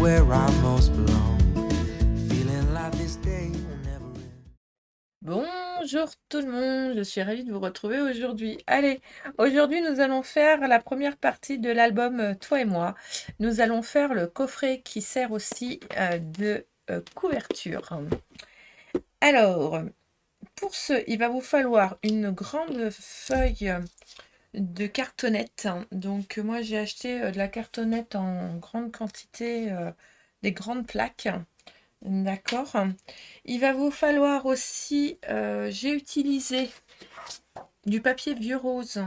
where I most belong. Feeling like this day will never end. Bonjour tout le monde, je suis ravie de vous retrouver aujourd'hui. Allez, aujourd'hui nous allons faire la première partie de l'album Toi et moi. Nous allons faire le coffret qui sert aussi de couverture. Alors, pour ce, il va vous falloir une grande feuille de cartonnette. Donc moi j'ai acheté de la cartonnette en grande quantité, des grandes plaques. D'accord. Il va vous falloir aussi, j'ai utilisé du papier vieux rose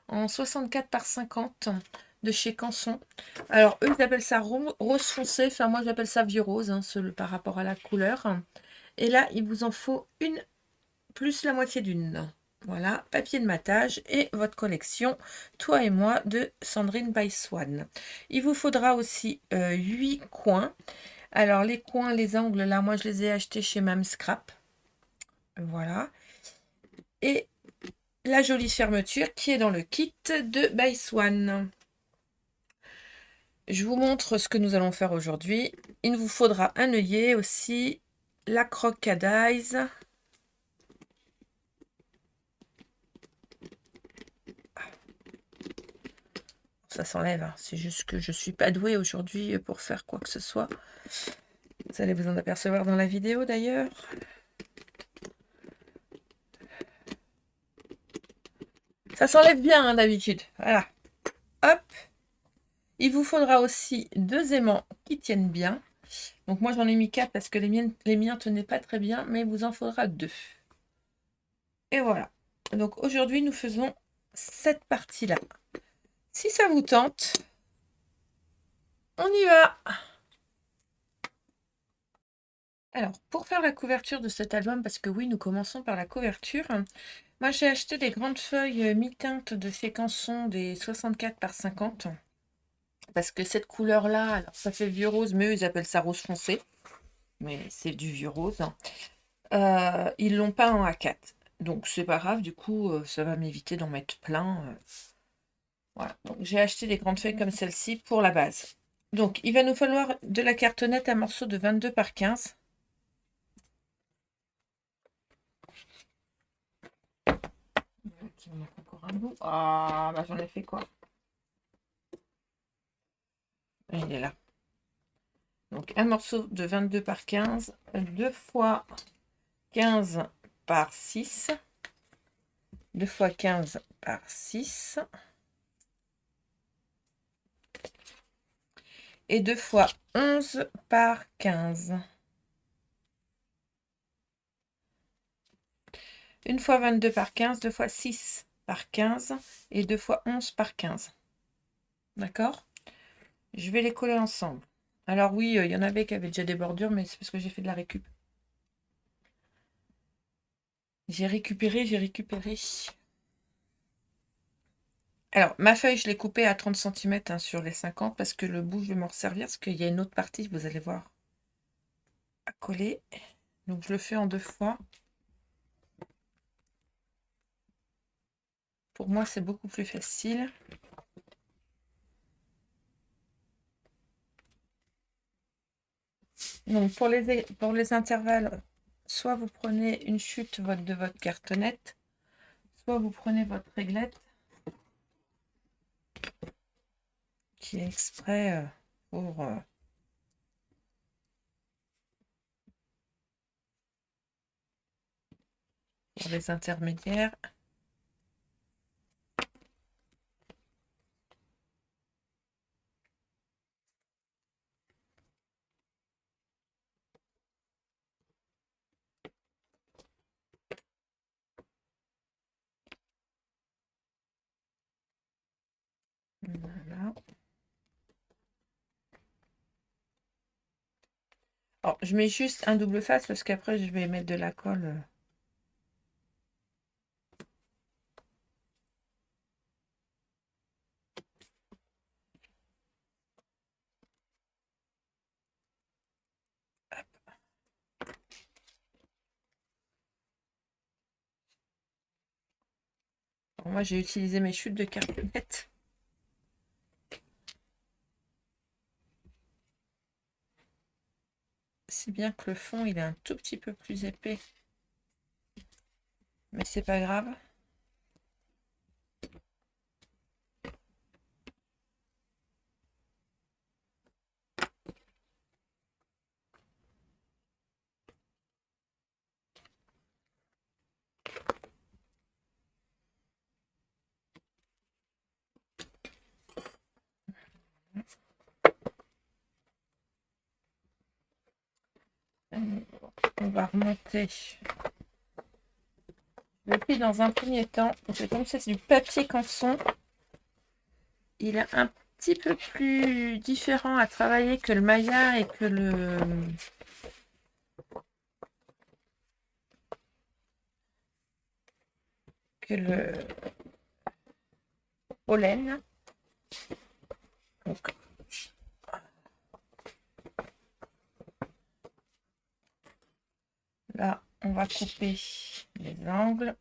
en 64 par 50 de chez Canson. Alors eux ils appellent ça rose foncé, enfin moi j'appelle ça vieux rose hein, par rapport à la couleur. Et là il vous en faut une plus la moitié d'une. Voilà, papier de matage et votre collection Toi et moi de Sandrine by Swan. Il vous faudra aussi 8 coins. Alors les coins, les angles, là, moi je les ai achetés chez Mam Scrap. Voilà. Et la jolie fermeture qui est dans le kit de By Swan. Je vous montre ce que nous allons faire aujourd'hui. Il vous faudra un œillet aussi, la crocadise. Ça s'enlève, hein. C'est juste que je ne suis pas douée aujourd'hui pour faire quoi que ce soit. Vous allez vous en apercevoir dans la vidéo d'ailleurs. Ça s'enlève bien hein, d'habitude. Voilà. Hop. Il vous faudra aussi 2 aimants qui tiennent bien. Donc moi j'en ai mis 4 parce que les miens tenaient pas très bien, mais il vous en faudra 2. Et voilà. Donc aujourd'hui nous faisons cette partie-là. Si ça vous tente, on y va. Alors pour faire la couverture de cet album, parce que oui nous commençons par la couverture, moi j'ai acheté des grandes feuilles mi-teinte de chez Canson, des 64 par 50. Parce que cette couleur-là, alors ça fait vieux rose, mais eux ils appellent ça rose foncé. Mais c'est du vieux rose. Ils l'ont pas en A4. Donc c'est pas grave, du coup, ça va m'éviter d'en mettre plein. Voilà. Donc j'ai acheté des grandes feuilles comme celle-ci pour la base. Donc il va nous falloir de la cartonnette à morceaux de 22 par 15. Il m'en manque encore un bout. Ah, bah j'en ai fait quoi? Il est là. Donc un morceau de 22 par 15, 2 fois 15 par 6, 2 fois 15 par 6, et 2 fois 11 par 15. Une fois 22 par 15, 2 fois 6 par 15 et 2 fois 11 par 15. D'accord? Je vais les coller ensemble. Alors oui, il y en avait qui avaient déjà des bordures, mais c'est parce que j'ai fait de la récup. J'ai récupéré. Alors, ma feuille, je l'ai coupée à 30 cm hein, sur les 50 parce que le bout, je vais m'en resservir parce qu'il y a une autre partie, vous allez voir, à coller. Donc, je le fais en 2 fois. Pour moi, c'est beaucoup plus facile. Donc, pour les intervalles, soit vous prenez une chute de votre cartonnette, soit vous prenez votre réglette qui est exprès pour les intermédiaires. Voilà. Alors, je mets juste un double face parce qu'après, je vais mettre de la colle. Alors, moi, j'ai utilisé mes chutes de cartonnette. si bien que le fond il est un tout petit peu plus épais. Mais c'est pas grave. On va remonter le pli dans un premier temps. C'est comme ça, c'est du papier canson. Il est un petit peu plus différent à travailler que le maillard et que le pollen. Donc, là, on va couper les angles.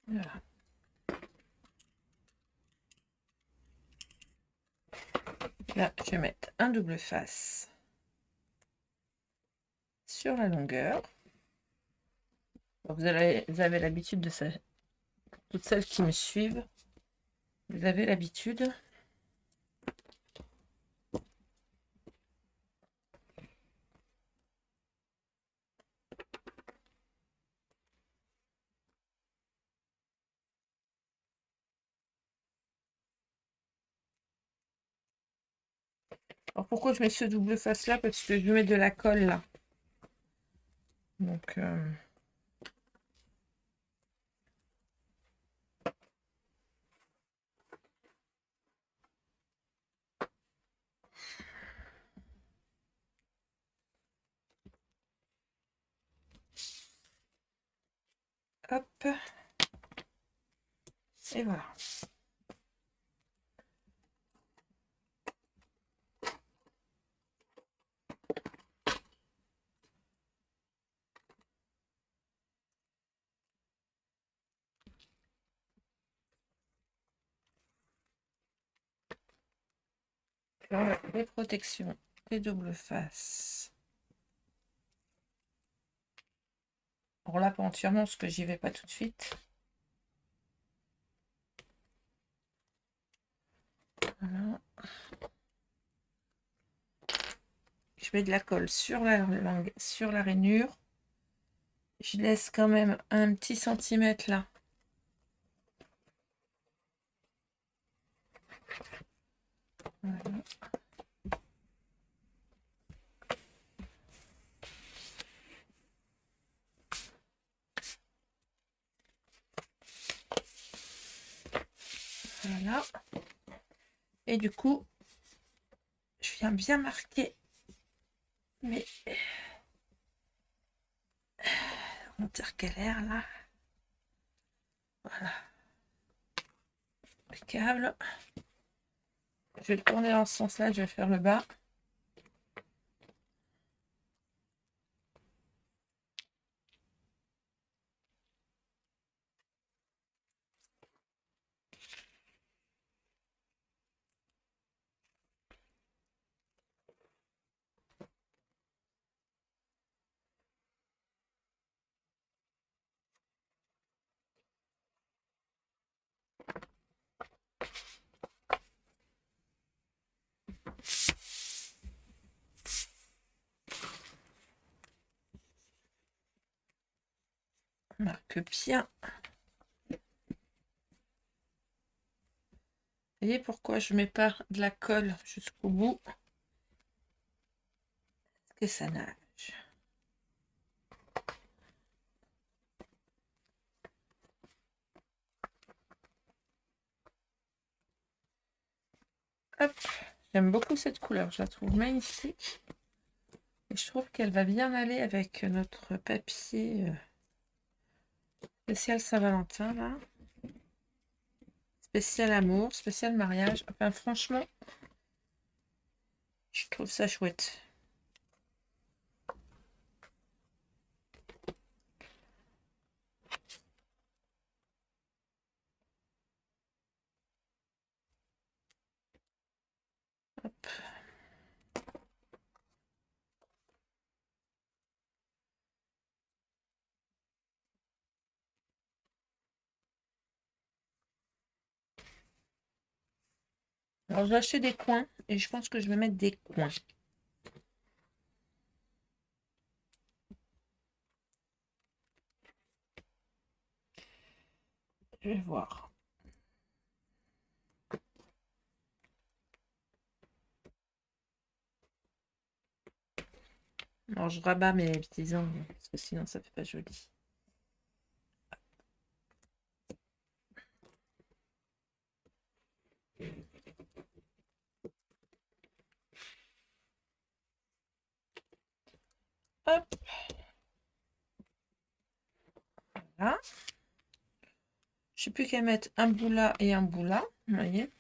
Voilà. Là, je vais mettre un double face sur la longueur. Vous avez l'habitude de ça. Toutes celles qui me suivent, vous avez l'habitude. Alors pourquoi je mets ce double face là? Parce que je mets de la colle là. Donc hop. Et voilà. Alors, les protections, les doubles faces. Alors là, pas entièrement, parce que j'y vais pas tout de suite. Voilà. Je mets de la colle sur sur la rainure. Je laisse quand même un petit centimètre là. Voilà. Voilà. Et du coup, je viens bien marquer mes intercalaires là. Voilà. Impeccable. Je vais le tourner dans ce sens-là, je vais faire le bas. On marque bien. Vous voyez pourquoi je mets pas de la colle jusqu'au bout? Parce que ça nage. Hop, j'aime beaucoup cette couleur, je la trouve magnifique. Et je trouve qu'elle va bien aller avec notre papier spécial Saint-Valentin, là. Spécial amour, spécial mariage. Enfin, franchement, je trouve ça chouette. Hop. Alors, j'ai acheté des coins et je pense que je vais mettre des coins. Je vais voir. Alors, je rabats mes petits angles parce que sinon, ça fait pas joli. Hop. Voilà. Je sais plus qu'à mettre un bout là et un bout là. Vous voyez.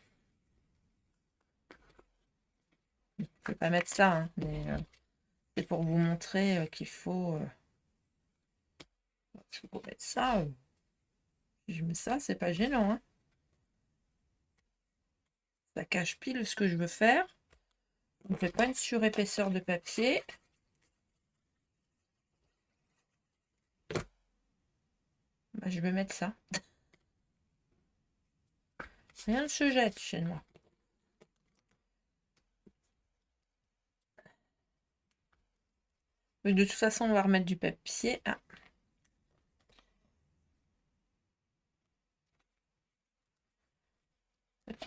Je ne vais pas mettre ça, hein, mais c'est pour vous montrer qu'il faut. Je peux mettre ça. Si je mets ça, c'est pas gênant, hein. Ça cache pile ce que je veux faire. On ne fait pas une surépaisseur de papier. Bah, je vais mettre ça. Rien ne se jette chez moi. Mais de toute façon, on va remettre du papier. Ah.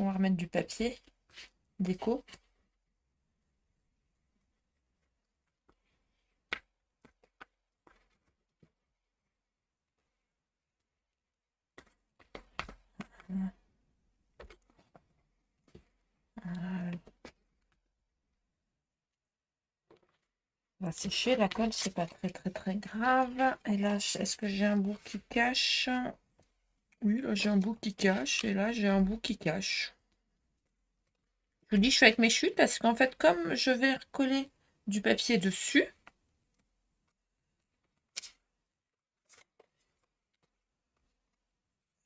On va remettre du papier déco. On va sécher la colle, c'est pas très grave. Et là, est-ce que j'ai un bout qui cache? Oui, là j'ai un bout qui cache et là j'ai un bout qui cache. Je vous dis, je suis avec mes chutes parce qu'en fait, comme je vais recoller du papier dessus,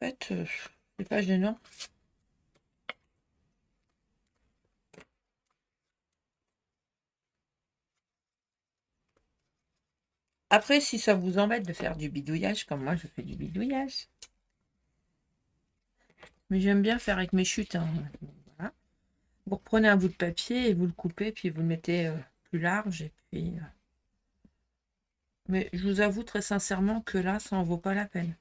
en fait, c'est pas gênant. Après, si ça vous embête de faire du bidouillage, comme moi je fais du bidouillage. Mais j'aime bien faire avec mes chutes, hein. Voilà. Vous reprenez un bout de papier et vous le coupez, puis vous le mettez plus large. Et puis, mais je vous avoue très sincèrement que là, ça en vaut pas la peine.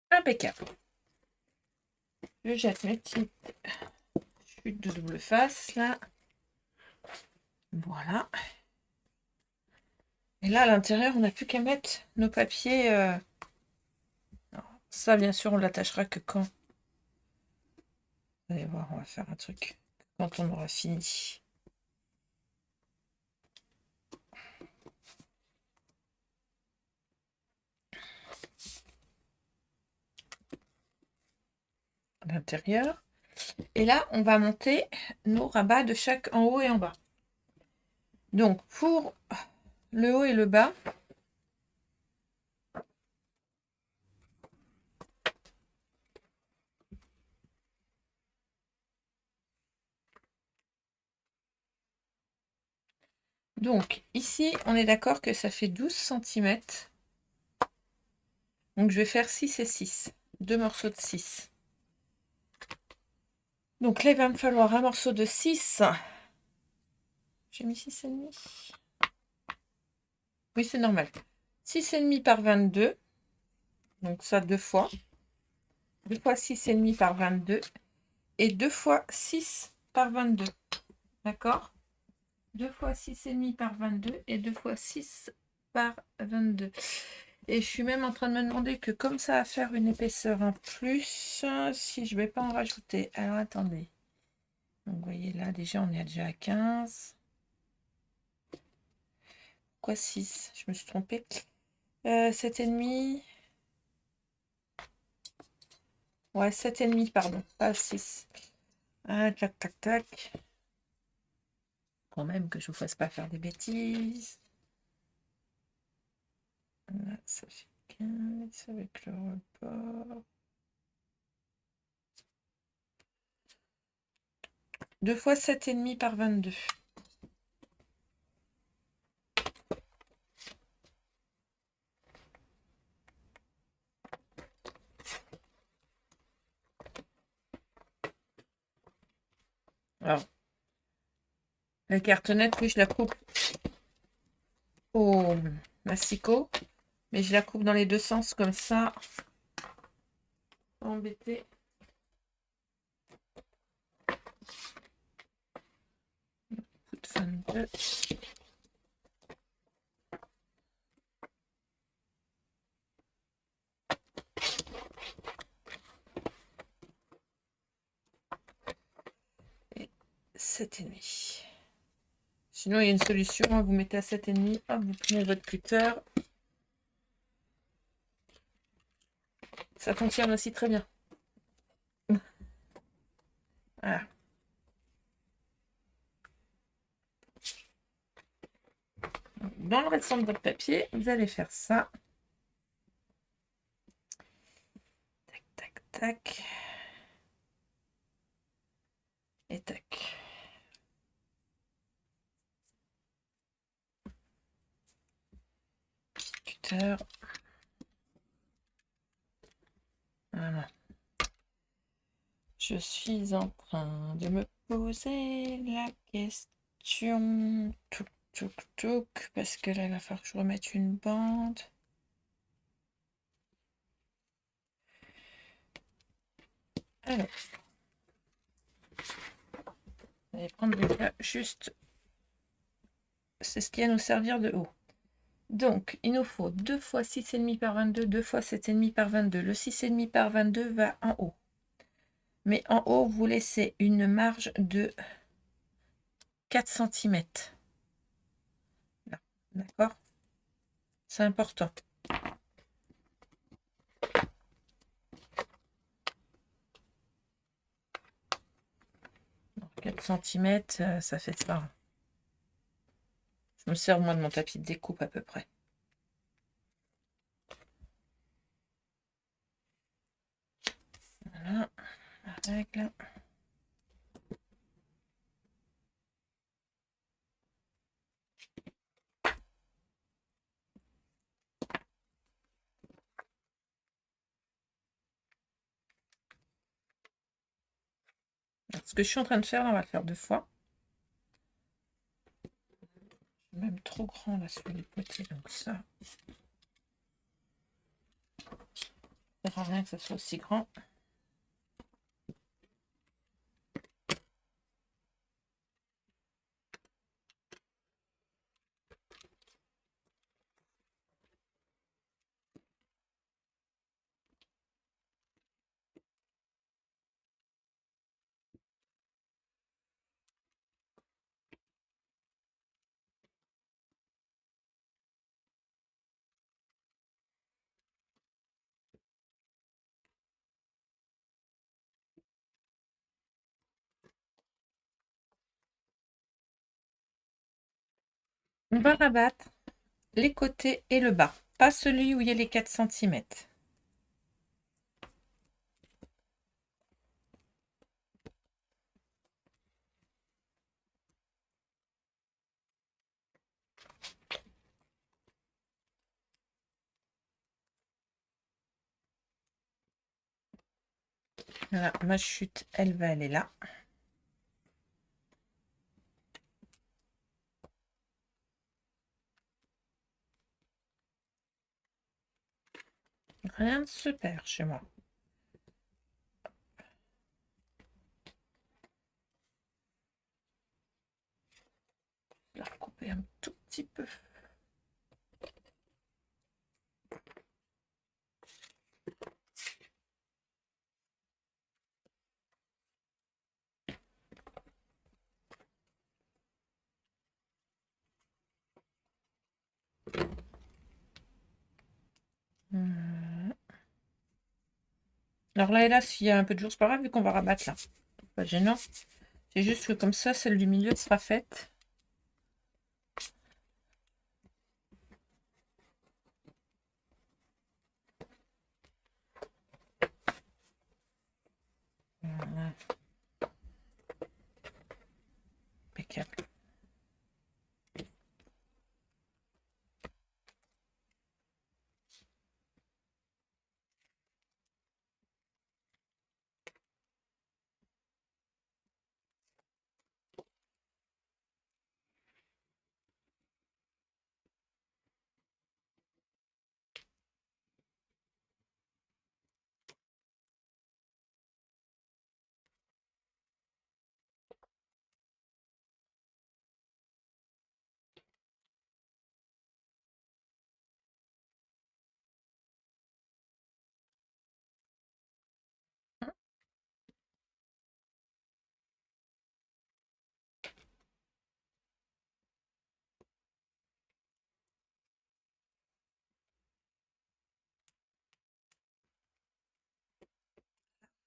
Impeccable. Je jette mes petites chutes de double face là. Voilà. Et là, à l'intérieur, on n'a plus qu'à mettre nos papiers. Alors, ça, bien sûr, on l'attachera que quand. Vous allez voir, on va faire un truc quand on aura fini. À l'intérieur. Et là, on va monter nos rabats de chaque en haut et en bas. Donc, pour le haut et le bas, donc ici, on est d'accord que ça fait 12 cm. Donc, je vais faire 6 et 6. Deux morceaux de 6. Donc là, il va me falloir un morceau de 6. J'ai mis 6,5. Oui, c'est normal. 6,5 par 22. Donc ça, deux fois. 2 fois 6,5 par 22. Et 2 fois 6 par 22. D'accord? 2 fois 6,5 par 22 et 2 fois 6 par 22. Et je suis même en train de me demander que comme ça va faire une épaisseur en plus, si je vais pas en rajouter. Alors attendez. Donc vous voyez là, déjà on est déjà à 15. Quoi 6? Je me suis trompée. 7,5. Ouais, 7,5, pardon, pas 6. Ah, tac, tac, tac. Quand même que je ne vous fasse pas faire des bêtises. Là, ça fait 15 avec le report. 2 fois 7,5 par 22. Alors, la cartonnette, oui, je la coupe au massicot, mais je la coupe dans les deux sens comme ça. Pas embêter. Coup de 22. Et 7,5. Sinon, il y a une solution, hein, vous mettez à 7,5, hop, vous prenez votre cutter. Ça fonctionne aussi très bien. Voilà. Dans le restant de votre papier, vous allez faire ça. Tac, tac, tac. Et tac. Cutter. Voilà. Je suis en train de me poser la question. Touc, touc, touc. Parce que là, il va falloir que je remette une bande. Alors. Je vais prendre déjà juste. C'est ce qui va nous servir de haut. Donc, il nous faut 2 fois 6,5 par 22, 2 fois 7,5 par 22. Le 6,5 par 22 va en haut. Mais en haut, vous laissez une marge de 4 cm. D'accord? C'est important. 4 cm, ça fait ça. Je me sers moi de mon tapis de découpe à peu près. Voilà, la règle. Alors, ce que je suis en train de faire, là, on va le faire deux fois. C'est même trop grand là sur les côtés, donc ça. Ça sert à rien que ça soit aussi grand. On va rabattre les côtés et le bas, pas celui où il y a les 4 centimètres. Voilà, ma chute, elle va aller là. Rien de super chez moi. Je vais la recouper un tout petit peu. Alors là et là, s'il y a un peu de jour, c'est pas grave vu qu'on va rabattre là. Pas gênant. C'est juste que comme ça, celle du milieu sera faite. Voilà. Impeccable.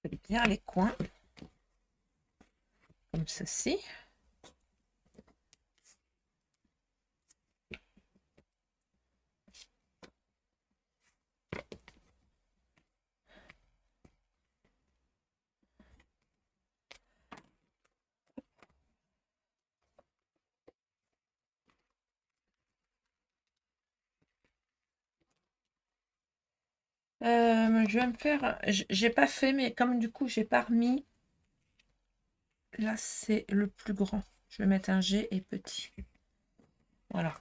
Faites bien les coins. Comme ceci. Je vais me faire... J'ai pas fait, mais comme du coup, j'ai pas remis. Là, c'est le plus grand. Je vais mettre un G et petit. Voilà.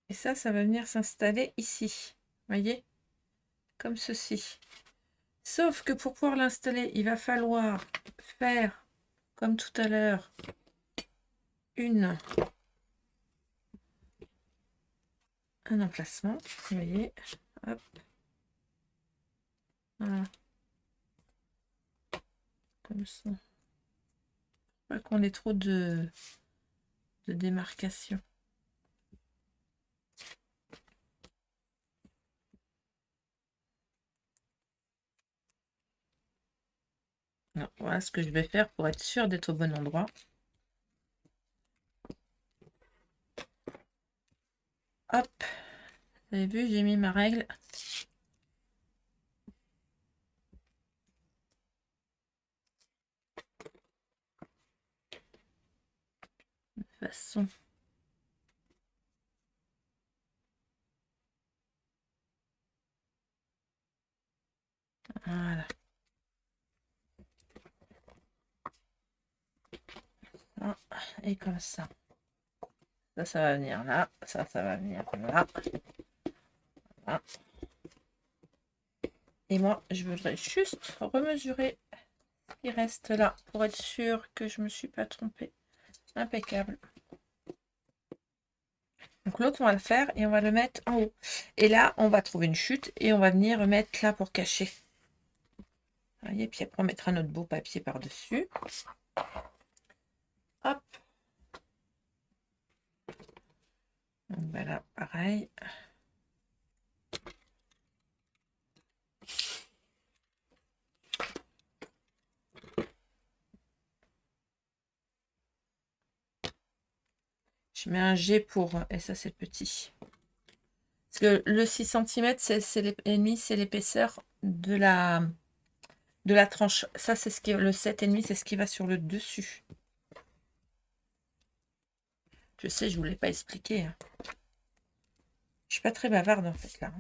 Et ça va venir s'installer ici. Voyez? Comme ceci. Sauf que pour pouvoir l'installer, il va falloir faire, comme tout à l'heure, un emplacement. Vous voyez? Hop. Voilà. Comme ça. Pas qu'on ait trop de démarcation. Non, voilà ce que je vais faire pour être sûr d'être au bon endroit. Hop. Vous avez vu, j'ai mis ma règle. De façon. Voilà. Ah, et comme ça. Ça va venir là. Ça va venir là. Voilà. Et moi, je voudrais juste remesurer ce qui reste là pour être sûr que je ne me suis pas trompée. Impeccable. Donc l'autre, on va le faire et on va le mettre en haut. Et là, on va trouver une chute et on va venir mettre là pour cacher. Vous voyez, puis après, on mettra notre beau papier par-dessus. Hop. Donc voilà, pareil. Je mets un G pour... Et ça, c'est petit. Parce que le 6 cm, c'est l'épaisseur de la tranche. Ça, c'est ce qui... Le 7,5, c'est ce qui va sur le dessus. Je sais, je ne vous l'ai pas expliqué. Hein. Je suis pas très bavarde, en fait, là.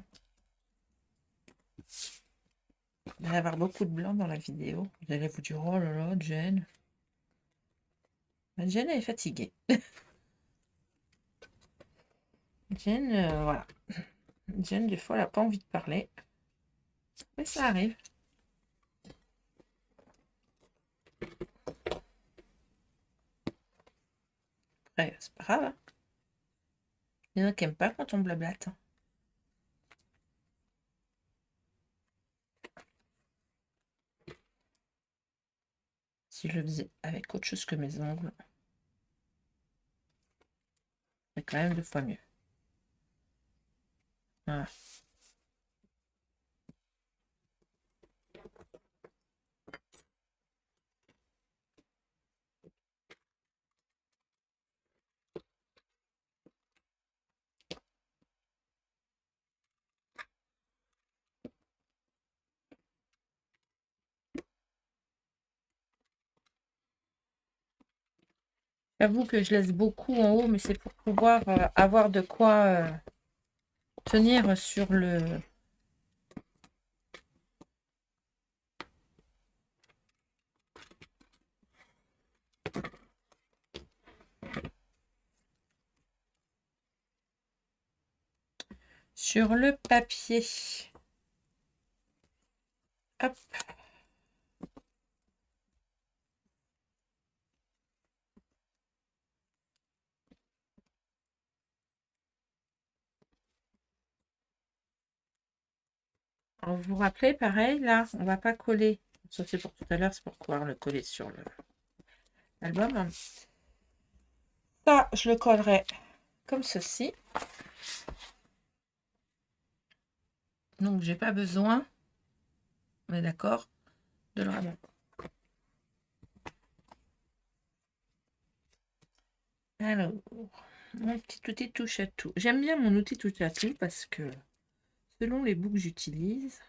Il va y avoir beaucoup de blanc dans la vidéo. Vous allez vous dire, oh là là, Jen. Jen, elle est fatiguée. Jen, voilà. Jen, des fois, elle n'a pas envie de parler. Mais ça arrive. Après, c'est pas grave. Hein. Il y en a qui n'aiment pas quand on blablate. Hein. Si je le faisais avec autre chose que mes ongles, c'est quand même 2 fois mieux. Voilà. J'avoue que je laisse beaucoup en haut, mais c'est pour pouvoir avoir de quoi tenir sur le papier. Hop. Alors, vous vous rappelez, pareil, là, on va pas coller. Ça, c'est pour tout à l'heure, c'est pour pouvoir le coller sur l'album. Ça, je le collerai comme ceci. Donc, j'ai pas besoin, on est d'accord, de le ramasser. Alors, mon petit outil touche à tout. J'aime bien mon outil touche à tout parce que selon les bouts que j'utilise,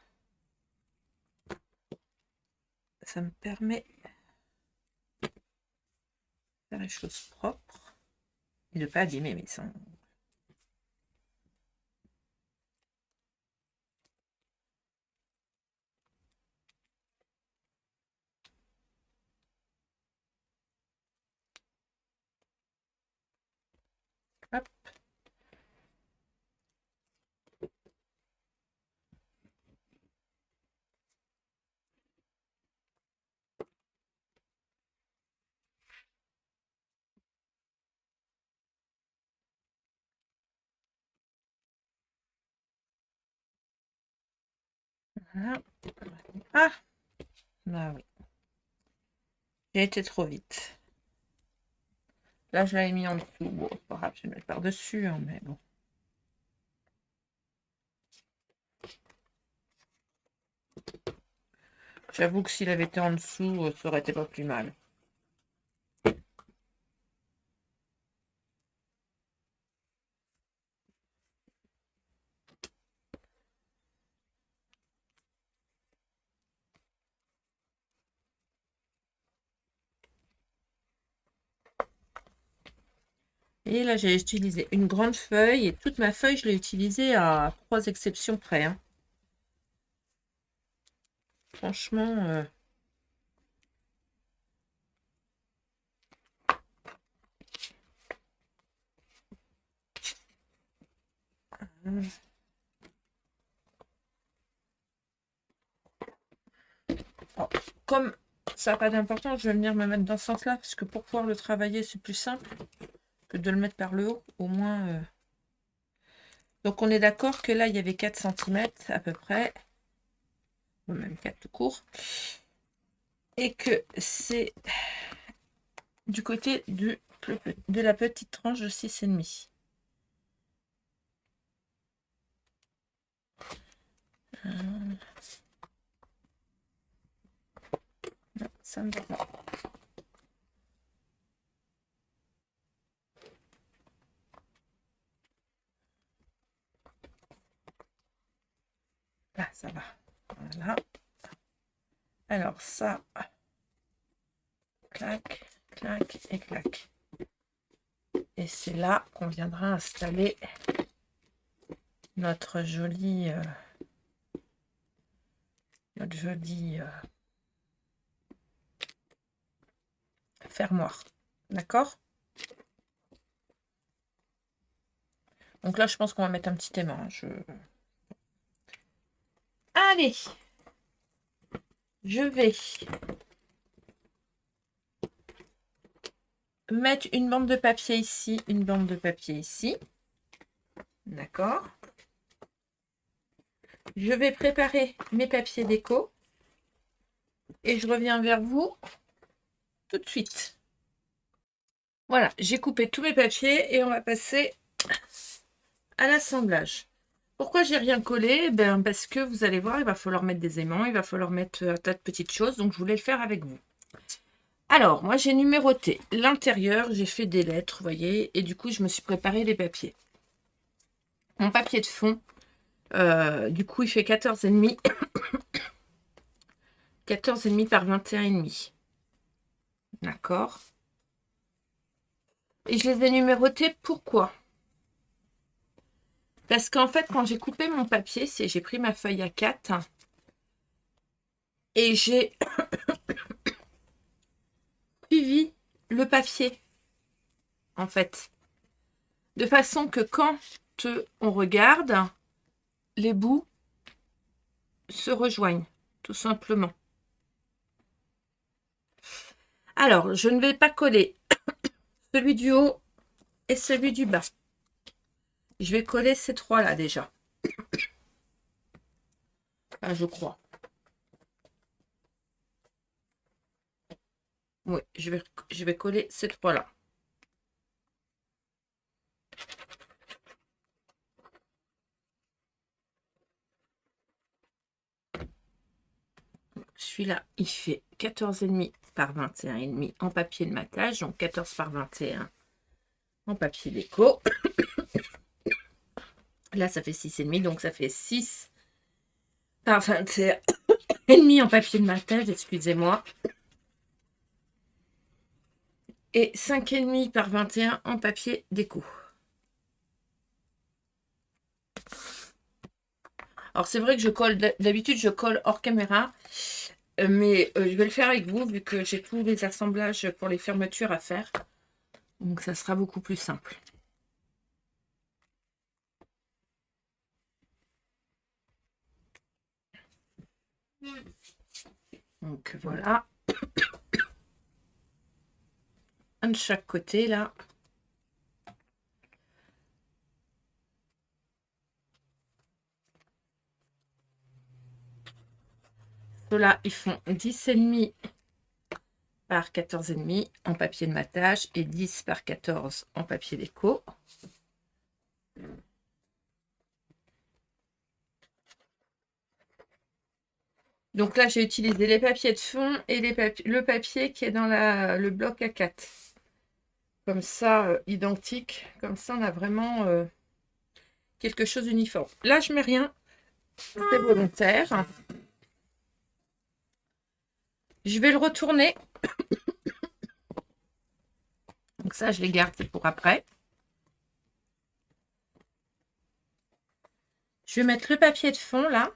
ça me permet de faire les choses propres et de ne pas abîmer mes sangles. Hop. Voilà. Ah, bah oui. J'ai été trop vite. Là, je l'avais mis en dessous. Bon, c'est pas grave, je vais le mettre par-dessus, hein, mais bon. J'avoue que s'il avait été en dessous, ça aurait été pas plus mal. Et là, j'ai utilisé une grande feuille et toute ma feuille, je l'ai utilisée à 3 exceptions près. Hein. Franchement, alors, comme ça n'a pas d'importance, je vais venir me mettre dans ce sens-là, parce que pour pouvoir le travailler, c'est plus simple que de le mettre par le haut, au moins. Donc on est d'accord que là, il y avait 4 cm à peu près, ou même 4 tout court, et que c'est du côté de la petite tranche de 6,5. Non, ça ne va pas. ça va. Voilà. Alors ça, clac, clac et clac. Et c'est là qu'on viendra installer notre jolie fermoir. D'accord? Donc là, je pense qu'on va mettre un petit aimant. Allez, je vais mettre une bande de papier ici, une bande de papier ici. D'accord? Je vais préparer mes papiers déco et je reviens vers vous tout de suite. Voilà, j'ai coupé tous mes papiers et on va passer à l'assemblage. Pourquoi j'ai rien collé? Ben, parce que vous allez voir, il va falloir mettre des aimants, il va falloir mettre un tas de petites choses, donc je voulais le faire avec vous. Alors, moi j'ai numéroté l'intérieur, j'ai fait des lettres, vous voyez, et du coup je me suis préparé les papiers. Mon papier de fond, du coup il fait 14,5 14,5 par 21,5. D'accord? Et je les ai numérotés, pourquoi? Parce qu'en fait, quand j'ai coupé mon papier, j'ai pris ma feuille A4 et j'ai suivi le papier, en fait. De façon que quand on regarde, les bouts se rejoignent, tout simplement. Alors, je ne vais pas coller celui du haut et celui du bas. Je vais coller ces trois-là déjà. Enfin, je crois. Oui, je vais coller ces trois-là. Celui-là, il fait 14,5 par 21,5 en papier de matage, donc 14 par 21 en papier déco. Là, ça fait 6,5, donc ça fait 6 par 21,5 en papier de matage, excusez-moi. Et 5,5 par 21 en papier déco. Alors, c'est vrai que je colle, d'habitude, je colle hors caméra, mais je vais le faire avec vous, vu que j'ai tous les assemblages pour les fermetures à faire. Donc, ça sera beaucoup plus simple. Donc, voilà. Un de chaque côté, là. Ceux-là, ils font 10,5 par 14,5 en papier de matage et 10 par 14 en papier déco. Donc là, j'ai utilisé les papiers de fond et le papier qui est dans le bloc A4. Comme ça, identique. Comme ça, on a vraiment quelque chose d'uniforme. Là, je mets rien. C'est volontaire. Je vais le retourner. Donc ça, je les garde pour après. Je vais mettre le papier de fond, là.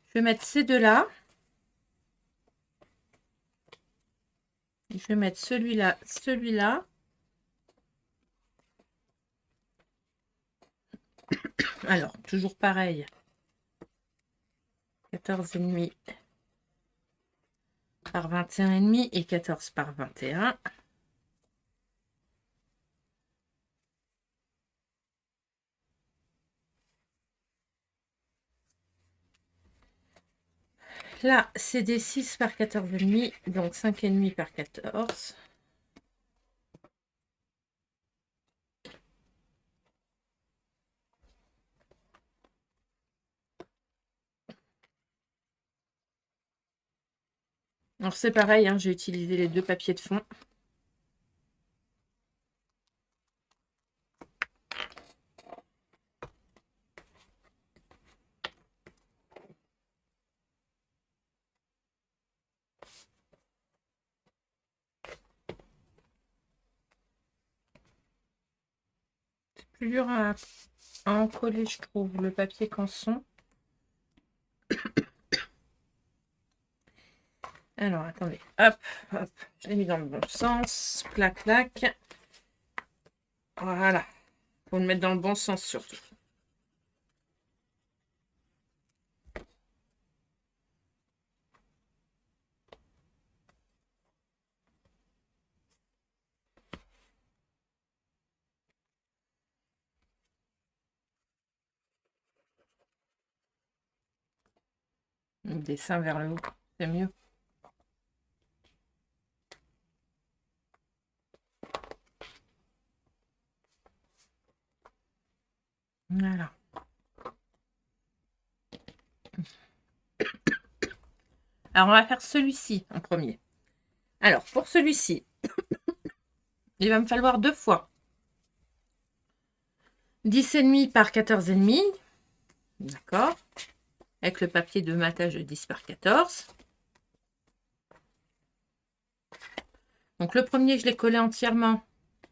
Je vais mettre ces deux-là. Je vais mettre celui-là, celui-là. Alors, toujours pareil. 14,5 par 21,5 et 14 par 21. Là, c'est des 6 par 14,5, donc 5,5 par 14. Alors, c'est pareil, hein, j'ai utilisé les deux papiers de fond. plus dur à en coller, je trouve, le papier canson. Alors, attendez. Hop, hop. Je l'ai mis dans le bon sens. Clac, clac. Voilà. Faut le mettre dans le bon sens surtout. Le dessin vers le haut, c'est mieux. Voilà. Alors, on va faire celui-ci en premier. Alors, pour celui-ci, il va me falloir 2 fois 10,5 par 14,5. D'accord. Avec le papier de matage de 10 par 14. Donc, le premier, je l'ai collé entièrement.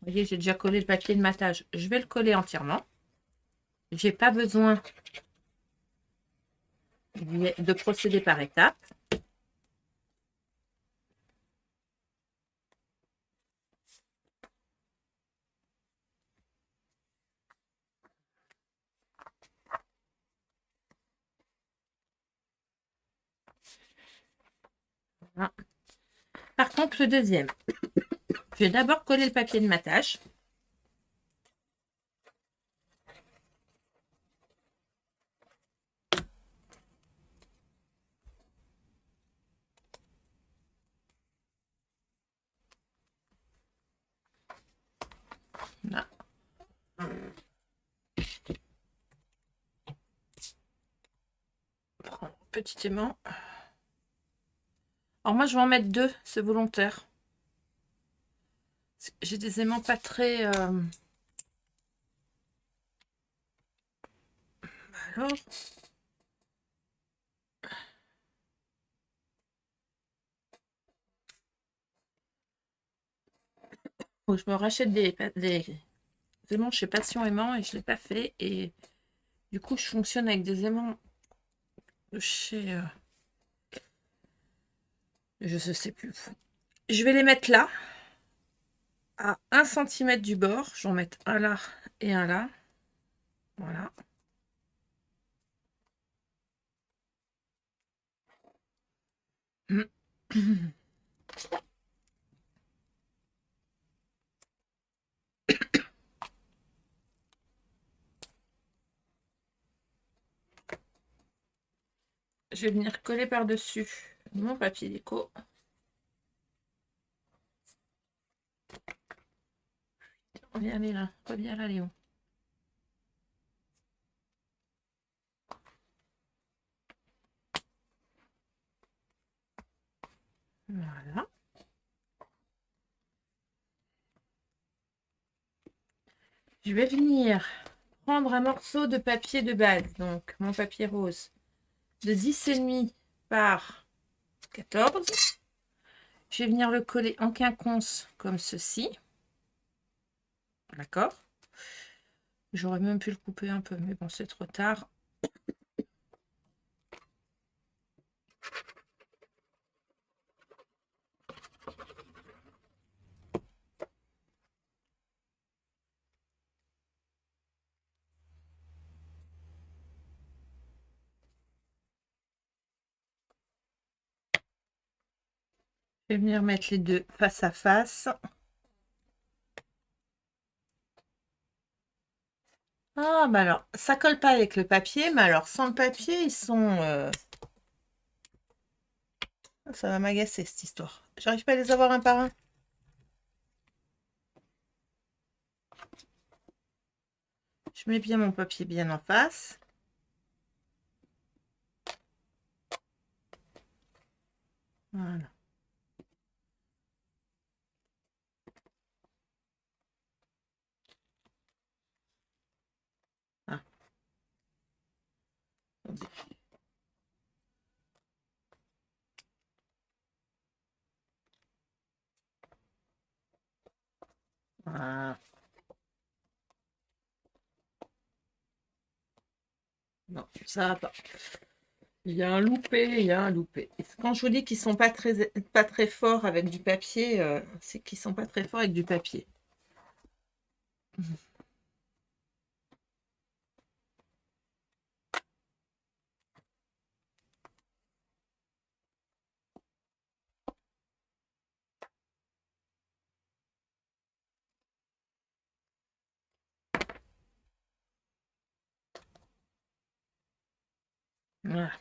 Vous voyez, j'ai déjà collé le papier de matage. Je vais le coller entièrement. Je n'ai pas besoin de procéder par étapes. Voilà. Par contre, le deuxième, je vais d'abord coller le papier de matage. Là. Prends petit aimant. Alors moi, je vais en mettre 2, c'est volontaire. J'ai des aimants pas très... Alors... Faut que je me rachète des aimants chez Passion Aimant et je ne l'ai pas fait. Et du coup, je fonctionne avec des aimants de chez... je ne sais plus. Je vais les mettre là, à 1 cm du bord. Je vais en mettre un là et un là. Voilà. Je vais venir coller par-dessus mon papier déco. Reviens là, reviens là, Léon. Voilà. Je vais venir prendre un morceau de papier de base, donc mon papier rose, de 10,5 par 14. Je vais venir le coller en quinconce comme ceci. D'accord. J'aurais même pu le couper un peu, mais bon, c'est trop tard. Je vais venir mettre les deux face à face. Ah, bah alors, ça colle pas avec le papier, mais alors sans le papier, ils sont... Ça va m'agacer, cette histoire. J'arrive pas à les avoir un par un. Je mets bien mon papier bien en face. Voilà. Ah. Voilà. ça va pas. Il y a un loupé, il y a un loupé. Et quand je vous dis qu'ils sont pas très forts avec du papier, c'est qu'ils sont pas très forts avec du papier. Voilà.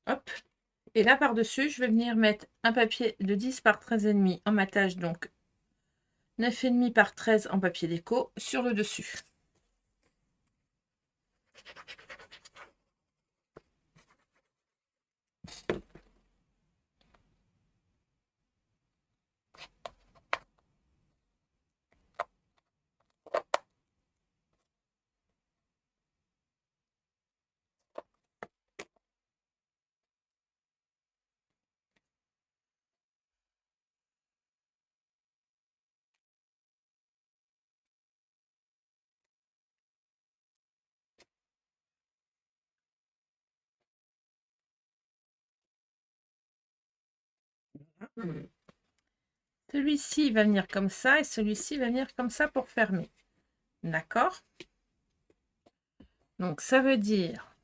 Hop. Et là, par-dessus, je vais venir mettre un papier de 10 par 13,5 en matage, donc 9,5 par 13 en papier déco sur le dessus. Celui-ci va venir comme ça et celui-ci va venir comme ça pour fermer. D'accord? Donc, ça veut dire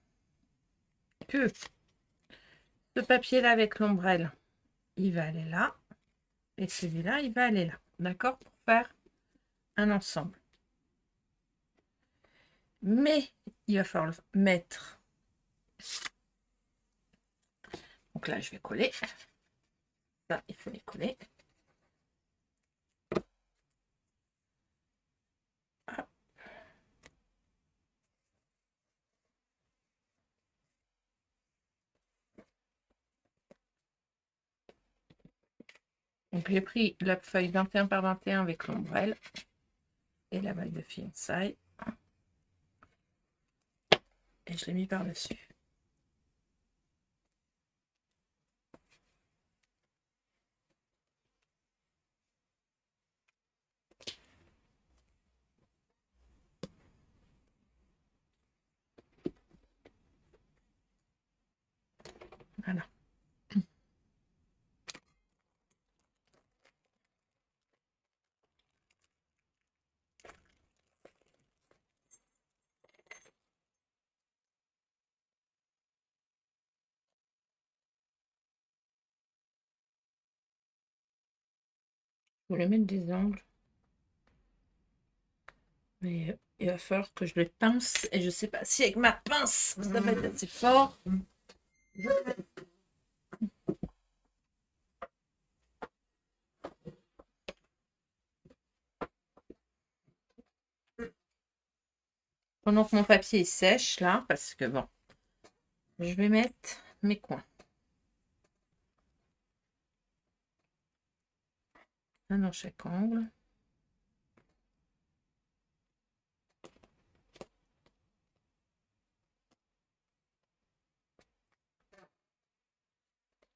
que ce papier-là avec l'ombrelle, il va aller là. Et celui-là, il va aller là. D'accord? Pour faire un ensemble. Mais il va falloir le mettre. Donc là, je vais coller. Ça, il faut les coller. Hop. Donc j'ai pris la feuille 21 par 21 avec l'ombrelle et la bague de fiançailles. Et je l'ai mis par-dessus. Voilà. Je voulais mettre des angles. Mais il va falloir que je le pince. Et je sais pas si avec ma pince, ça va être assez fort. Pendant que mon papier sèche là, parce que bon, je vais mettre mes coins. Un dans chaque angle.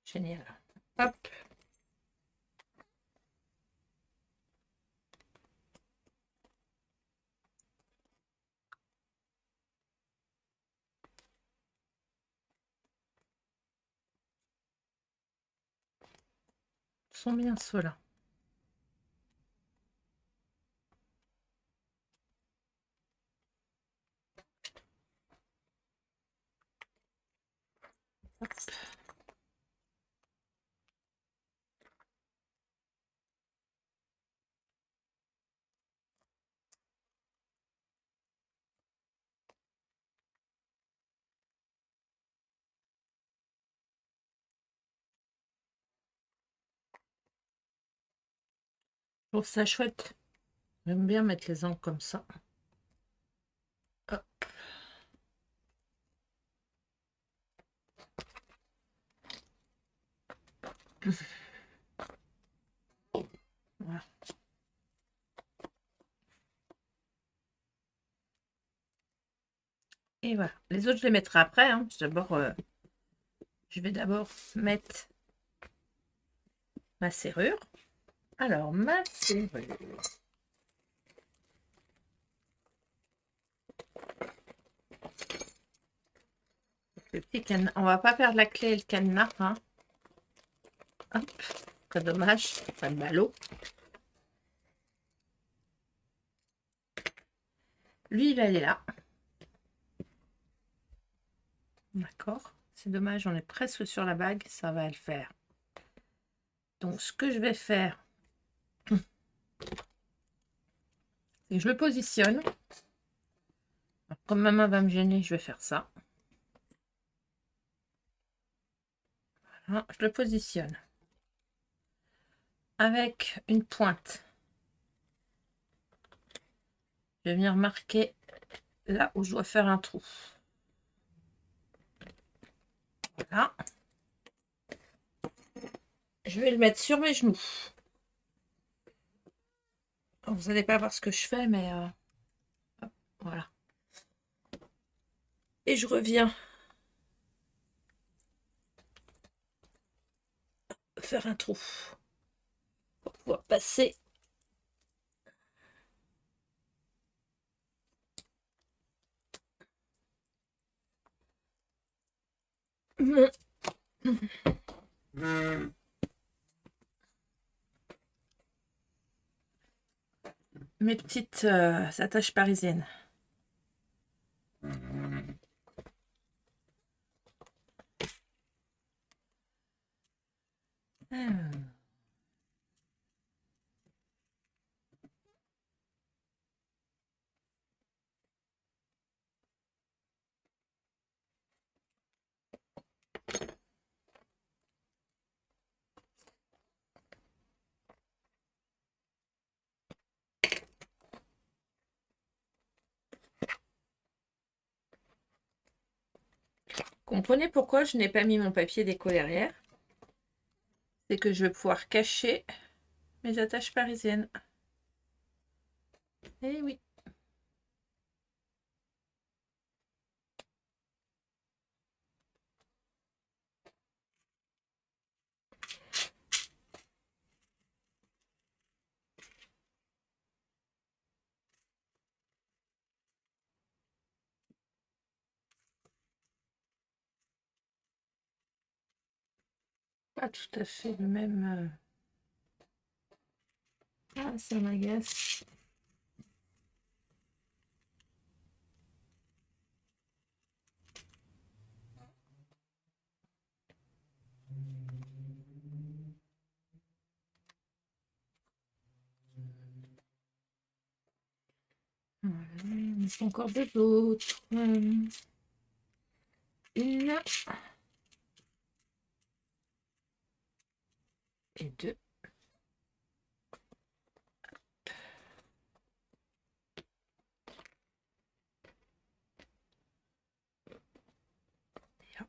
Génial. Hop. Ils sont bien ceux-là. Hop. Je trouve ça chouette. J'aime bien mettre les angles comme ça. Hop. Voilà. Et voilà. Les autres, je les mettrai après. Hein. Je vais d'abord mettre ma serrure. Alors, ma serrure. Le petit cadenas. On va pas perdre la clé et le cadenas, hein. Hop, très dommage, pas de ballot. Lui, il va aller là. D'accord. C'est dommage, on est presque sur la bague, ça va le faire. Donc, ce que je vais faire, c'est que je le positionne. Alors, comme ma main va me gêner, je vais faire ça. Voilà, je le positionne. Avec une pointe. Je vais venir marquer là où je dois faire un trou. Voilà. Je vais le mettre sur mes genoux. Alors, vous n'allez pas voir ce que je fais, mais hop, voilà. Et je reviens faire un trou pour pouvoir passer. Mes petites attaches parisiennes. Comprenez pourquoi je n'ai pas mis mon papier déco derrière? C'est que je vais pouvoir cacher mes attaches parisiennes. Eh oui. Pas tout à fait le même. Ah, ça m'agace. Il faut encore deux autres. Une et deux. Et hop.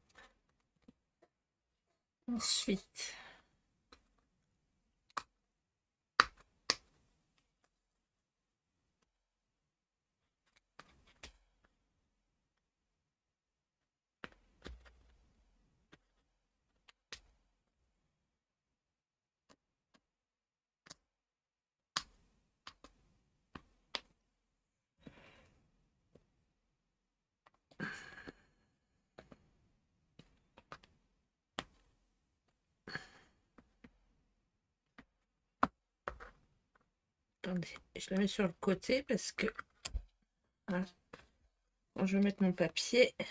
Ensuite, attendez, je la mets sur le côté parce que voilà, quand je vais mettre mon papier, ce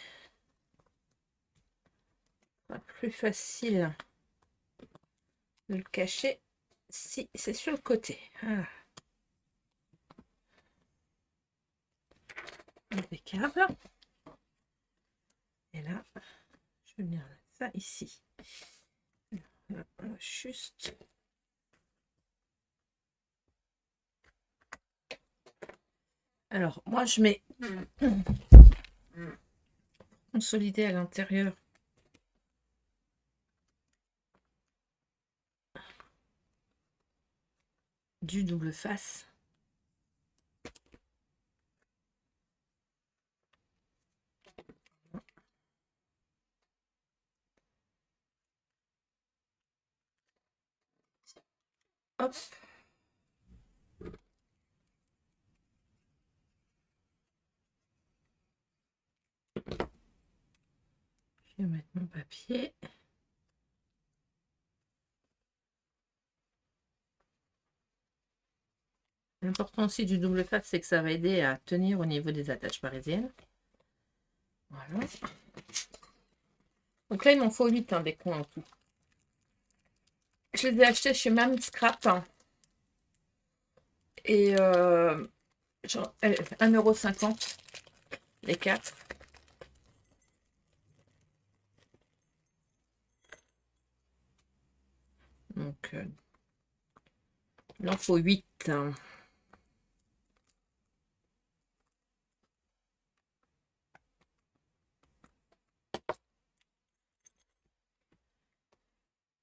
sera plus facile de le cacher si c'est sur le côté. Voilà. Impeccable. Et là, je vais venir mettre ça ici. Voilà, juste. Alors, moi, je mets consolidé à l'intérieur du double face. Hop. Je vais mettre mon papier. L'important aussi du double face, c'est que ça va aider à tenir au niveau des attaches parisiennes. Voilà. Donc là, il m'en faut 8 des coins en tout. Je les ai achetés chez Mam Scrap. Et genre, 1,50 € les 4. Donc, il en faut 8.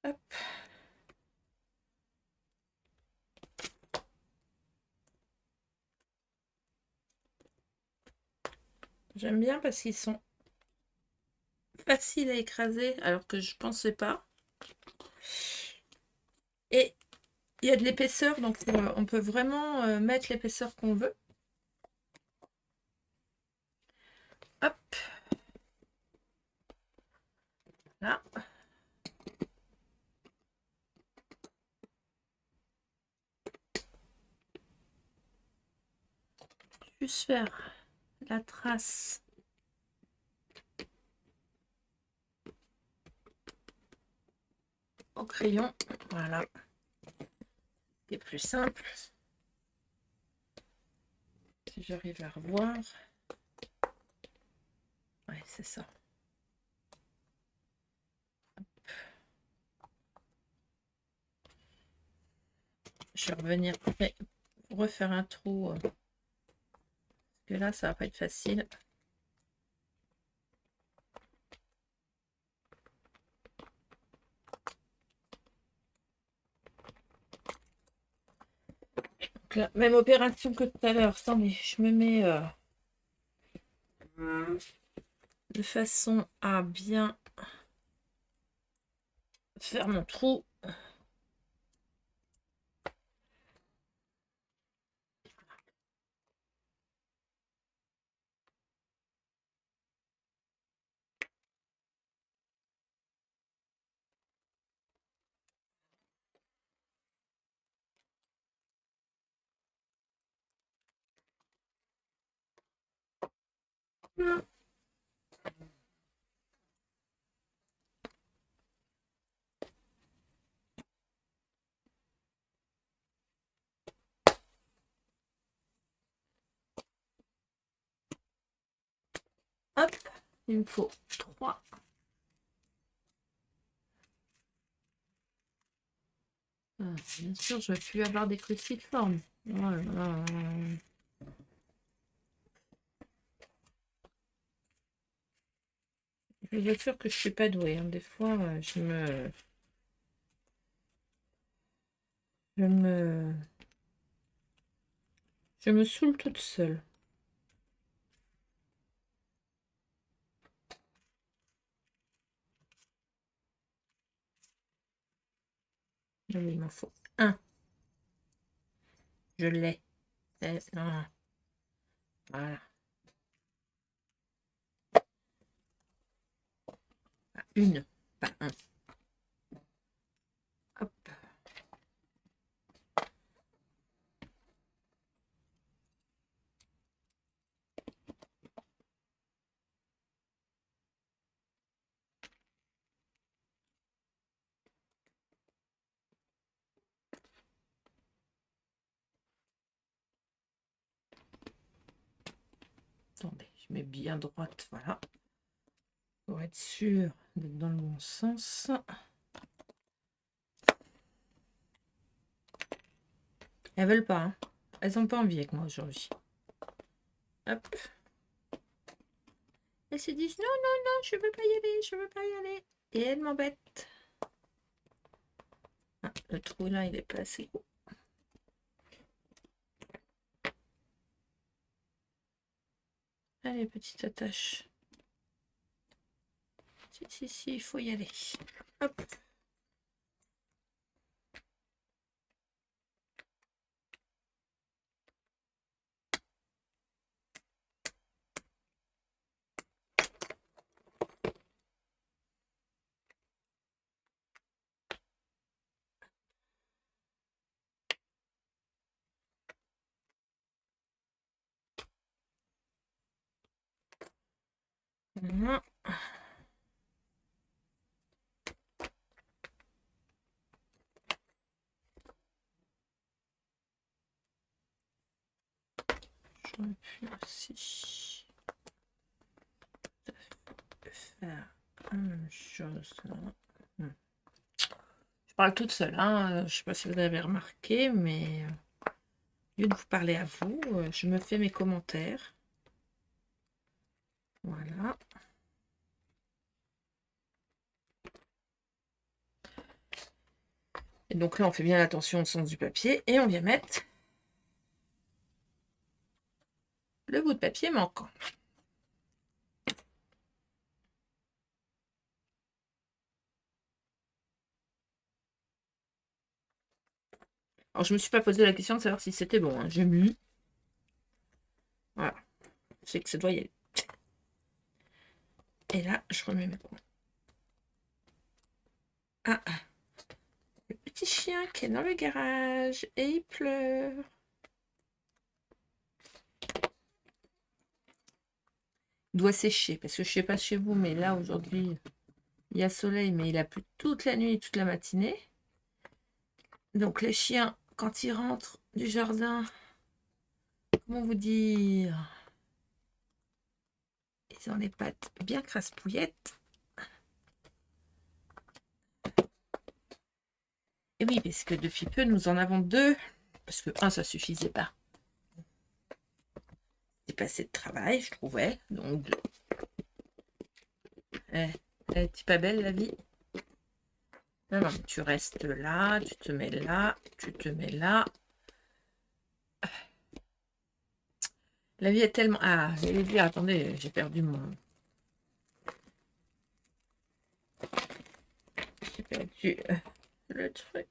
Hop. J'aime bien parce qu'ils sont faciles à écraser alors que je pensais pas. Et il y a de l'épaisseur, donc on peut vraiment mettre l'épaisseur qu'on veut. Hop. Là. Juste faire la trace. Au crayon. Voilà. C'est plus simple. Si j'arrive à revoir. Ouais, c'est ça. Je vais revenir refaire un trou. Parce que là, ça va pas être facile. Donc là, même opération que tout à l'heure. Attendez, je me mets de façon à bien faire mon trou. Hop, il me faut 3. Bien sûr, je vais plus avoir des cruciformes. Voilà. Je vous assure que je suis pas douée. Des fois, je me saoule toute seule. Ah oui, il m'en faut 1. Je l'ai. Voilà. 1, pas 1. Hop. Attendez, je mets bien droite, voilà. Pour être sûr d'être dans le bon sens. Elles veulent pas, hein. Elles ont pas envie avec moi aujourd'hui. Hop. Elles se disent non, non, non, je veux pas y aller, je veux pas y aller. Et elles m'embêtent. Ah, le trou là, il est pas assez gros. Allez, petite attache. Si, il faut y aller. Hop. Voilà. J'aurais pu aussi faire la même chose là. Je parle toute seule, hein. Je sais pas si vous avez remarqué, mais au lieu de vous parler à vous, je me fais mes commentaires. Voilà. Et donc là, on fait bien attention au sens du papier et on vient mettre le bout de papier manquant. Alors, je me suis pas posé la question de savoir si c'était bon, hein. J'ai mis. Voilà. Je sais que ça doit y aller. Et là, je remets mes points. Ah, le petit chien qui est dans le garage et il pleure. Il doit sécher parce que je sais pas chez vous, mais là aujourd'hui, il y a soleil, mais il a plu toute la nuit et toute la matinée. Donc les chiens, quand ils rentrent du jardin, comment vous dire, ils ont les pattes bien crasse-pouillettes. Et oui, parce que depuis peu, nous en avons deux. Parce que un, ça suffisait pas. C'est pas assez de travail, je trouvais. Donc, elle est pas belle la vie. Non, non, tu restes là, tu te mets là, tu te mets là. La vie est tellement... Ah, j'allais dire, attendez, j'ai perdu mon... J'ai perdu le truc.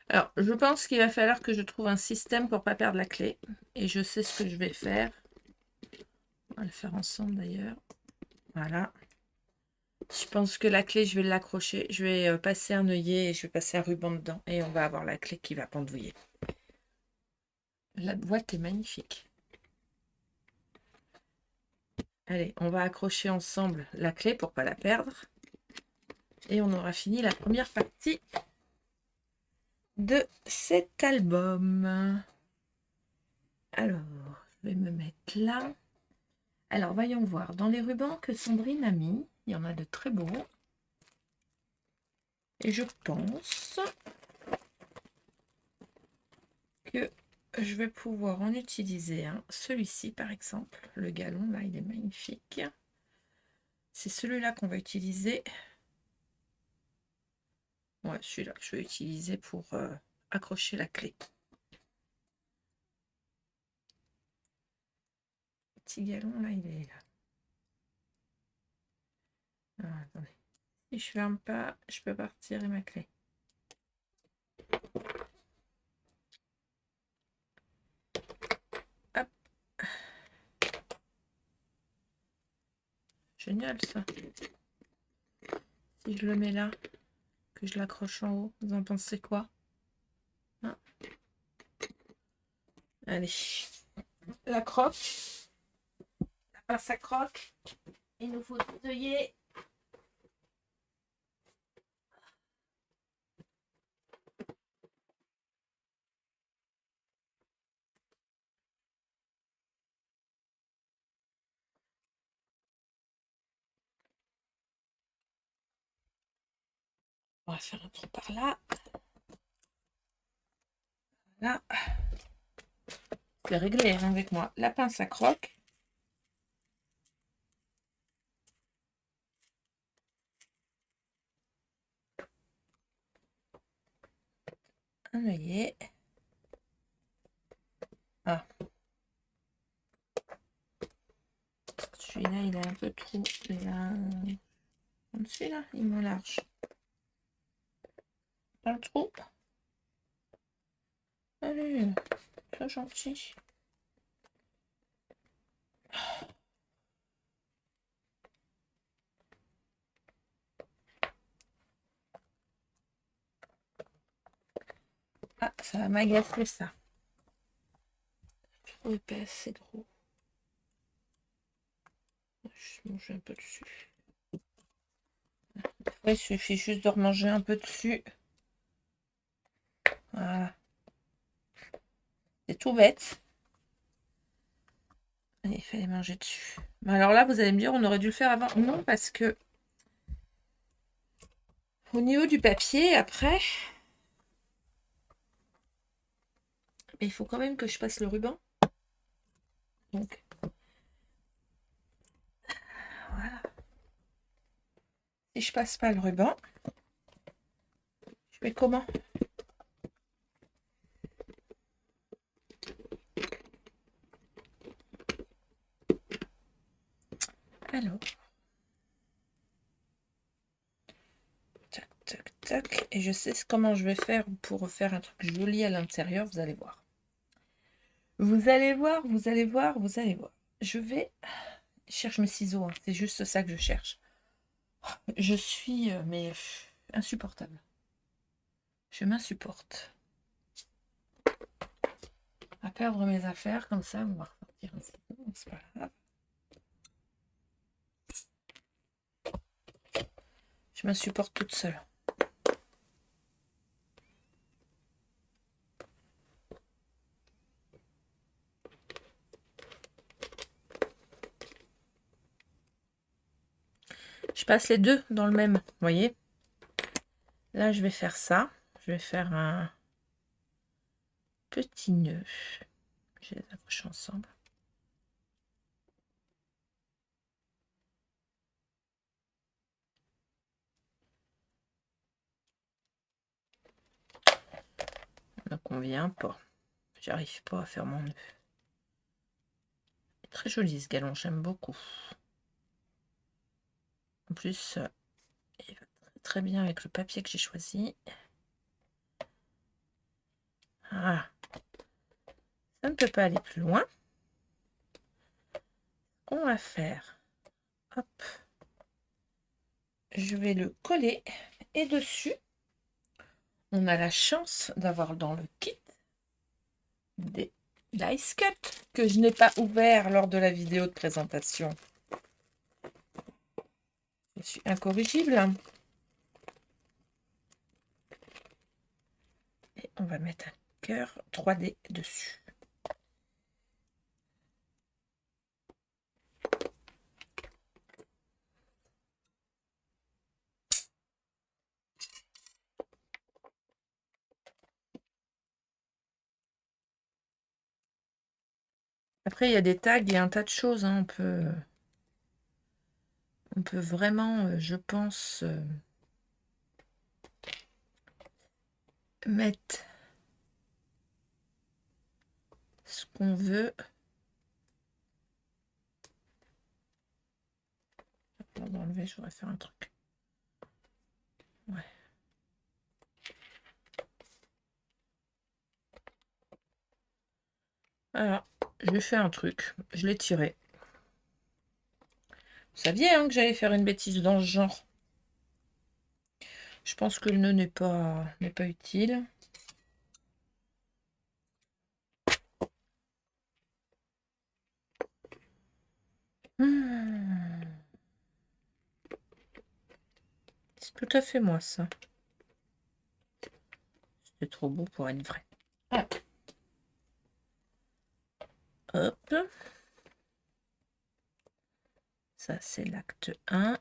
Alors, je pense qu'il va falloir que je trouve un système pour pas perdre la clé. Et je sais ce que je vais faire. On va le faire ensemble d'ailleurs. Voilà. Je pense que la clé, je vais l'accrocher. Je vais passer un œillet et je vais passer un ruban dedans. Et on va avoir la clé qui va pendouiller. La boîte est magnifique. Allez, on va accrocher ensemble la clé pour pas la perdre. Et on aura fini la première partie de cet album. Alors, je vais me mettre là. Alors, voyons voir. Dans les rubans que Sandrine a mis, il y en a de très beaux. Et je pense que je vais pouvoir en utiliser un. Celui-ci, par exemple. Le galon, là, il est magnifique. C'est celui-là qu'on va utiliser. Ouais, celui-là que je vais utiliser pour accrocher la clé. Petit galon, là, il est là. Ah, attendez. Si je ferme pas, je peux pas retirer ma clé. Hop. Génial, ça. Si je le mets là, que je l'accroche en haut, vous en pensez quoi? Hein? Allez. La croque. La pince à croque. Il nous faut des œillets. On va faire un trou par là. Là. C'est réglé hein, avec moi. La pince à croque. Un œillet. Ah. Celui-là, il est un peu trop. Là. Celui-là, il est moins large. Dans le trou. Allez, c'est gentil. Ah, ça va m'agacer ça. Trop épais, c'est gros. Je mange un peu dessus. Ouais, il suffit juste de remanger un peu dessus. Voilà. C'est tout bête. Il fallait manger dessus. Mais alors là, vous allez me dire, on aurait dû le faire avant. Non, parce que au niveau du papier, après, il faut quand même que je passe le ruban. Donc, voilà. Si je passe pas le ruban, je fais comment? Alors, tac, tac, tac. Et je sais comment je vais faire pour faire un truc joli à l'intérieur, vous allez voir. Vous allez voir, vous allez voir, vous allez voir. Je cherche mes ciseaux, hein. C'est juste ça que je cherche. Je suis, mais insupportable. Je m'insupporte. À perdre mes affaires comme ça, on va repartir un ciseau, c'est pas grave. Je m'insupporte toute seule. Je passe les deux dans le même, vous voyez. Là, je vais faire ça. Je vais faire un petit nœud. Je vais les accrocher ensemble. Ça ne convient pas. J'arrive pas à faire mon nœud. Très joli ce galon, j'aime beaucoup. En plus, il va très bien avec le papier que j'ai choisi. Ah, ça ne peut pas aller plus loin. On va faire, hop, je vais le coller et dessus, on a la chance d'avoir dans le kit des dice cut que je n'ai pas ouvert lors de la vidéo de présentation. Je suis incorrigible. Et on va mettre un cœur 3D dessus. Après, il y a des tags, il y a un tas de choses, hein. On peut vraiment, je pense, mettre ce qu'on veut. On va enlever, je voudrais faire un truc. Ouais. Alors, je fais un truc. Je l'ai tiré. Vous saviez hein, que j'allais faire une bêtise dans ce genre. Je pense que le nœud n'est pas utile. C'est tout à fait moi, ça. C'est trop beau pour être vrai. Ah. Hop. Ça, c'est l'acte 1.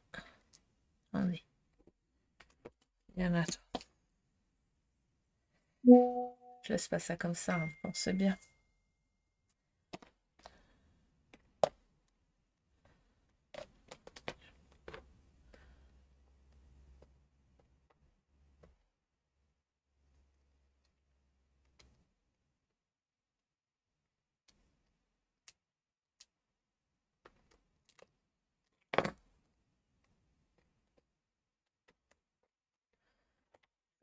Attendez. Il y en a. Je laisse pas ça comme ça, hein, pensez bien.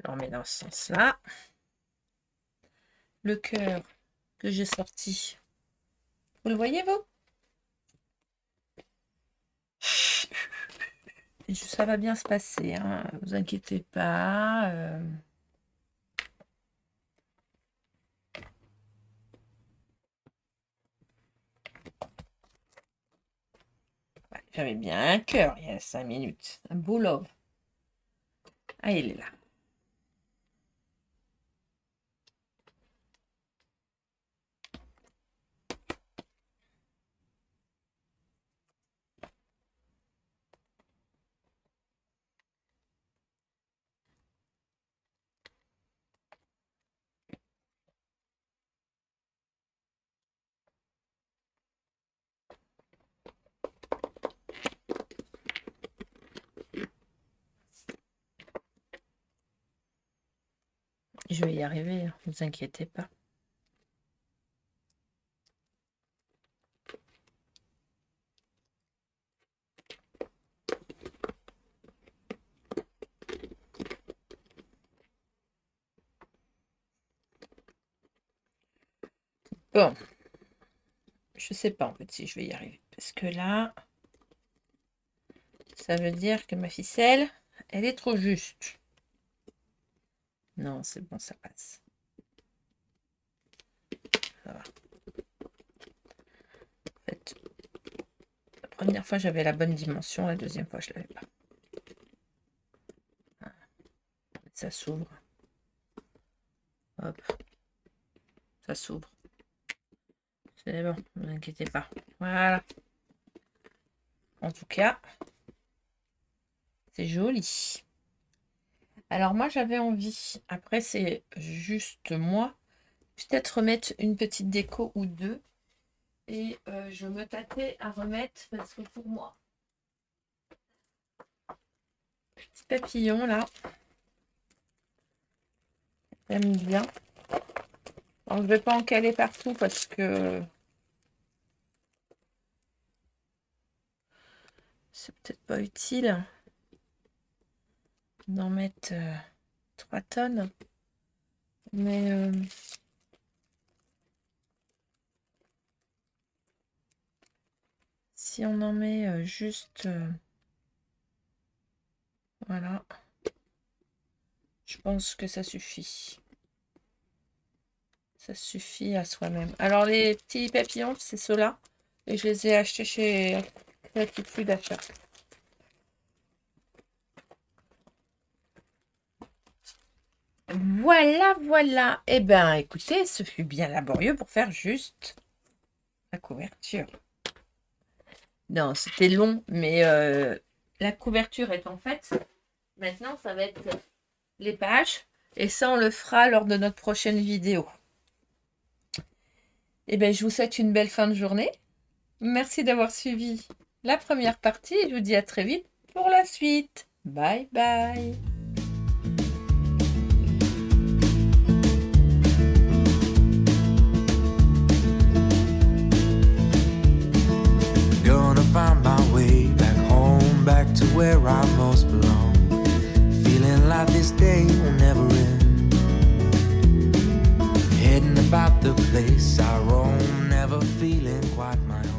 Je le remets dans ce sens-là. Le cœur que j'ai sorti. Vous le voyez, vous? Et ça va bien se passer, hein. Vous inquiétez pas. J'avais bien un cœur il y a 5 minutes. Un beau love. Ah, il est là. Je vais y arriver, ne vous inquiétez pas. Bon, je sais pas en fait si je vais y arriver. Parce que là, ça veut dire que ma ficelle, elle est trop juste. Non, c'est bon, ça passe. Ça va. En fait, la première fois, j'avais la bonne dimension. La deuxième fois, je l'avais pas. Ça s'ouvre. Hop. Ça s'ouvre. C'est bon, ne vous inquiétez pas. Voilà. En tout cas, c'est joli. Alors moi, j'avais envie, après c'est juste moi, peut-être remettre une petite déco ou deux. Et je me tâtais à remettre, parce que pour moi, petit papillon là, j'aime bien. Alors, je vais pas en caler partout parce que c'est peut-être pas utile d'en mettre 3 tonnes. Mais si on en met juste voilà, je pense que ça suffit. Ça suffit à soi-même. Alors les petits papillons, c'est ceux-là. Et je les ai achetés chez Creative Food d'achat. Voilà, voilà. Eh ben, écoutez, ce fut bien laborieux pour faire juste la couverture. Non, c'était long, mais la couverture étant faite, maintenant, ça va être les pages. Et ça, on le fera lors de notre prochaine vidéo. Eh bien, je vous souhaite une belle fin de journée. Merci d'avoir suivi la première partie. Je vous dis à très vite pour la suite. Bye bye. Gonna find my way back home, back to where I most belong. Feeling like this day will never end. Heading about the place I roam, never feeling quite my own.